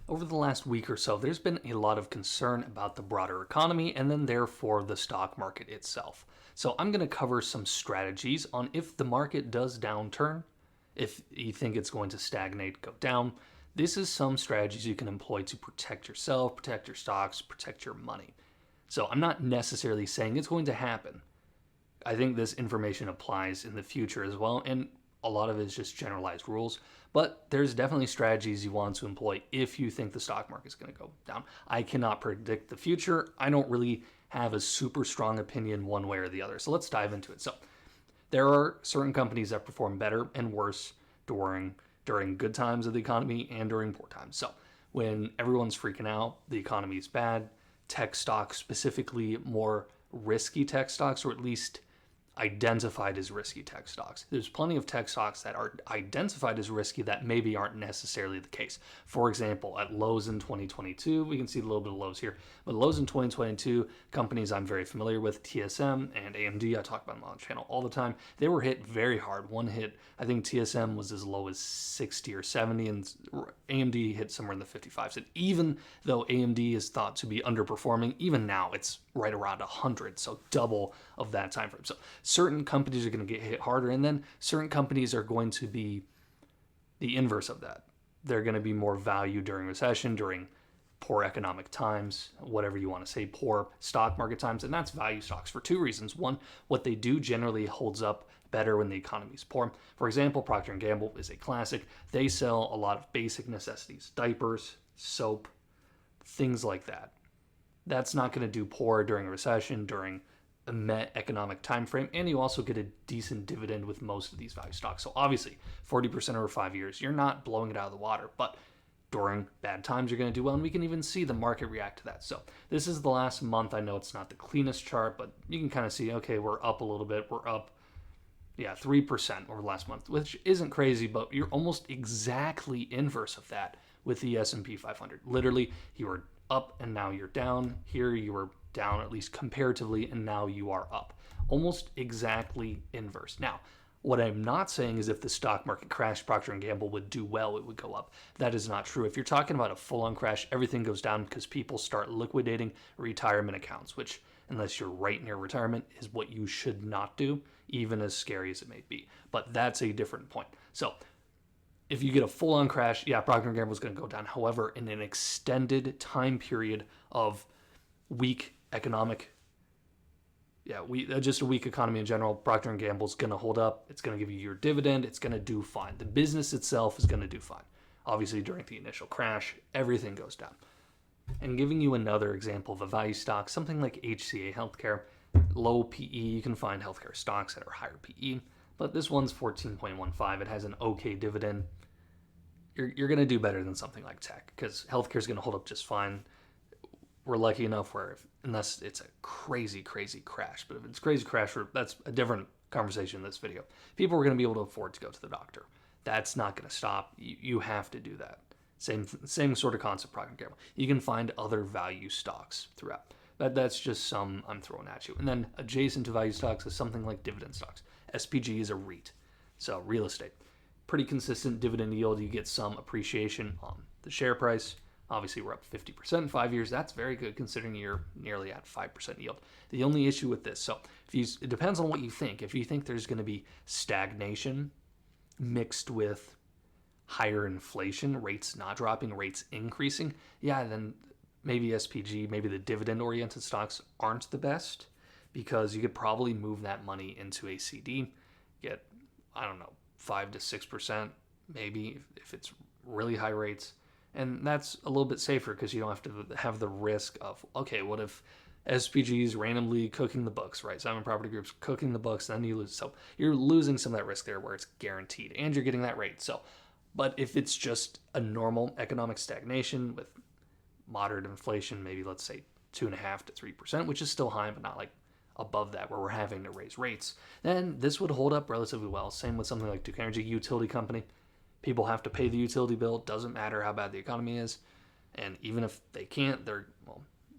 Over the last week or so, there's been a lot of concern about the broader economy and then therefore the stock market itself. So I'm going to cover some strategies on if the market does downturn, if you think it's going to stagnate, go down. This is some strategies you can employ to protect yourself, protect your stocks, protect your money. So I'm not necessarily saying it's going to happen. I think this information applies in the future as well, and a lot of it is just generalized rules. But there's definitely strategies you want to employ if you think the stock market is going to go down. I cannot predict the future. I don't really have a super strong opinion one way or the other. So let's dive into it. So there are certain companies that perform better and worse during good times of the economy and during poor times. So when everyone's freaking out, the economy is bad, tech stocks, specifically more risky tech stocks, or at least identified as risky tech stocks. There's plenty of tech stocks that are identified as risky that maybe aren't necessarily the case. For example, at lows in 2022, we can see a little bit of lows here, but lows in 2022, companies I'm very familiar with, TSM and AMD, I talk about them on the channel all the time, they were hit very hard. One hit, I think TSM was as low as 60 or 70, and AMD hit somewhere in the 55s. And even though AMD is thought to be underperforming, even now it's right around 100, so double of that time frame. So certain companies are going to get hit harder, and then certain companies are going to be the inverse of that. They're going to be more value during recession, during poor economic times, whatever you want to say, poor stock market times, and that's value stocks for two reasons. One, what they do generally holds up better when the economy is poor. For example, Procter & Gamble is a classic. They sell a lot of basic necessities, diapers, soap, things like that. That's not going to do poor during a recession, during a met economic time frame, and you also get a decent dividend with most of these value stocks. So obviously, 40% over 5 years, you're not blowing it out of the water, but during bad times, you're going to do well, and we can even see the market react to that. So this is the last month. I know it's not the cleanest chart, but you can kind of see, okay, we're up a little bit. We're up, 3% over the last month, which isn't crazy, but you're almost exactly inverse of that with the S&P 500. Literally, you were up and now you're down. Here you were down, at least comparatively, and now you are up. Almost exactly inverse. Now, what I'm not saying is if the stock market crashed, Procter & Gamble would do well, it would go up. That is not true. If you're talking about a full-on crash, everything goes down because people start liquidating retirement accounts, which, unless you're right near retirement, is what you should not do, even as scary as it may be. But that's a different point. So if you get a full-on crash, Procter & Gamble is going to go down. However, in an extended time period of weak economic, just a weak economy in general, Procter & Gamble is going to hold up. It's going to give you your dividend. It's going to do fine. The business itself is going to do fine. Obviously, during the initial crash, everything goes down. And giving you another example of a value stock, something like HCA Healthcare, low PE, you can find healthcare stocks that are higher PE, but this one's 14.15. It has an okay dividend. You're going to do better than something like tech because healthcare is going to hold up just fine. We're lucky enough where, unless it's a crazy, crazy crash, but if it's a crazy crash, that's a different conversation in this video. People are going to be able to afford to go to the doctor. That's not going to stop. You have to do that. Same sort of concept, Procter & Gamble. You can find other value stocks throughout. That's just some I'm throwing at you. And then adjacent to value stocks is something like dividend stocks. SPG is a REIT, so real estate. Pretty consistent dividend yield. You get some appreciation on the share price. Obviously, we're up 50% in 5 years. That's very good considering you're nearly at 5% yield. The only issue with this, it depends on what you think. If you think there's going to be stagnation mixed with higher inflation, rates not dropping, rates increasing, then maybe SPG, maybe the dividend-oriented stocks aren't the best because you could probably move that money into a CD, get, 5 to 6%, maybe if it's really high rates. And that's a little bit safer because you don't have to have the risk of, okay, what if SPG's randomly cooking the books, right? Simon Property Group's cooking the books, then you lose. So you're losing some of that risk there where it's guaranteed and you're getting that rate. But if it's just a normal economic stagnation with moderate inflation, maybe let's say 2.5 to 3%, which is still high, but not like above that where we're having to raise rates, then this would hold up relatively well. Same with something like Duke Energy, utility company. People have to pay the utility bill. It doesn't matter how bad the economy is. And even if they can't,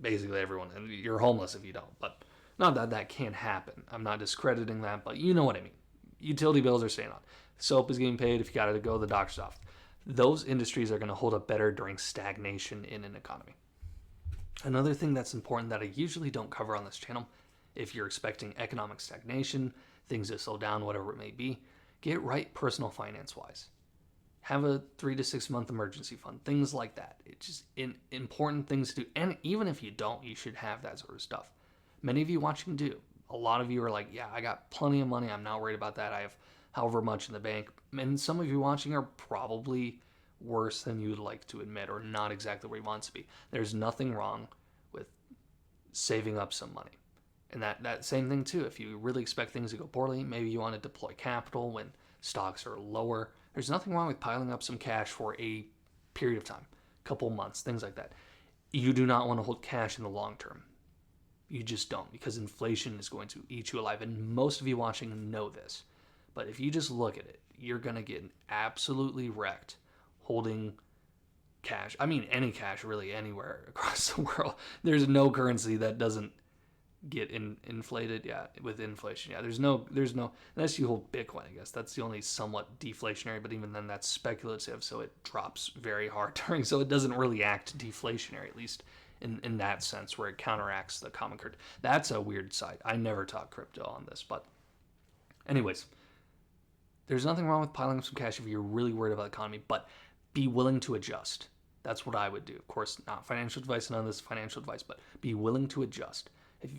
basically everyone, and you're homeless if you don't. But not that that can't happen. I'm not discrediting that, but you know what I mean. Utility bills are staying on. Soap is getting paid if you got to go to the doctor's office. those industries are going to hold up better during stagnation in an economy. Another thing that's important that I usually don't cover on this channel, if you're expecting economic stagnation, things to slow down, whatever it may be, get right personal finance wise. Have a 3 to 6 month emergency fund, things like that. It's just important things to do. And even if you don't, you should have that sort of stuff. Many of you watching do. A lot of you are like, yeah, I got plenty of money. I'm not worried about that. I have however much in the bank. And some of you watching are probably worse than you'd like to admit, or not exactly where you want to be. There's nothing wrong with saving up some money. And that same thing too, if you really expect things to go poorly, maybe you want to deploy capital when stocks are lower. There's nothing wrong with piling up some cash for a period of time, couple months, things like that. You do not want to hold cash in the long term. You just don't, because inflation is going to eat you alive. And most of you watching know this. But if you just look at it, you're going to get absolutely wrecked holding cash. I mean, any cash really anywhere across the world. There's no currency that doesn't get inflated, with inflation. There's no, unless you hold Bitcoin, I guess. That's the only somewhat deflationary, but even then that's speculative, so it drops very hard during, so it doesn't really act deflationary, at least in that sense, where it counteracts the common currency. That's a weird side. I never taught crypto on this, but anyways, there's nothing wrong with piling up some cash if you're really worried about the economy, but be willing to adjust. That's what I would do. Of course, not financial advice, none of this financial advice, but be willing to adjust.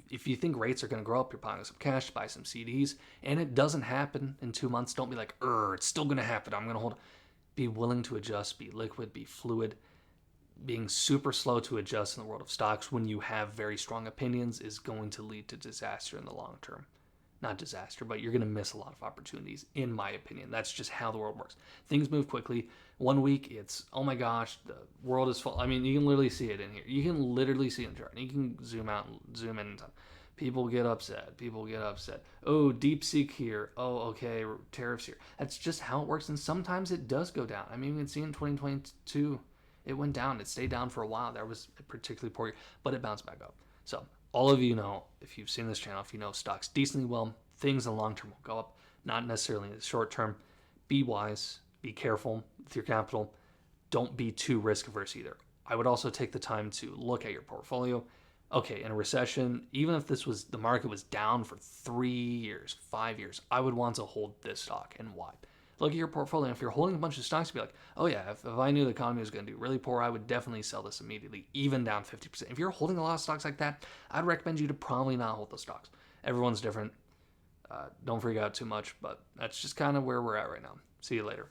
If you think rates are going to grow up, you're piling some cash to buy some CDs, and it doesn't happen in 2 months, don't be like, it's still going to happen. I'm going to hold. Be willing to adjust, be liquid, be fluid. Being super slow to adjust in the world of stocks when you have very strong opinions is going to lead to disaster in the long term. Not disaster, but you're going to miss a lot of opportunities, in my opinion. That's just how the world works. Things move quickly. 1 week, it's, oh my gosh, the world is full. I mean, you can literally see it in here. You can literally see it in the chart. You can zoom out and zoom in. People get upset. Oh, DeepSeek here. Oh, okay, tariffs here. That's just how it works, and sometimes it does go down. I mean, we can see in 2022, it went down. It stayed down for a while. That was a particularly poor year, but it bounced back up. So all of you know, if you've seen this channel, if you know stocks decently well, things in the long term will go up, not necessarily in the short term. Be wise, be careful with your capital. Don't be too risk averse either. I would also take the time to look at your portfolio. Okay, in a recession, even if the market was down for 3 years, 5 years, I would want to hold this stock, and why? Look at your portfolio. If you're holding a bunch of stocks, be like, oh yeah, if I knew the economy was going to do really poor, I would definitely sell this immediately, even down 50%. If you're holding a lot of stocks like that, I'd recommend you to probably not hold those stocks. Everyone's different. Don't freak out too much, but that's just kind of where we're at right now. See you later.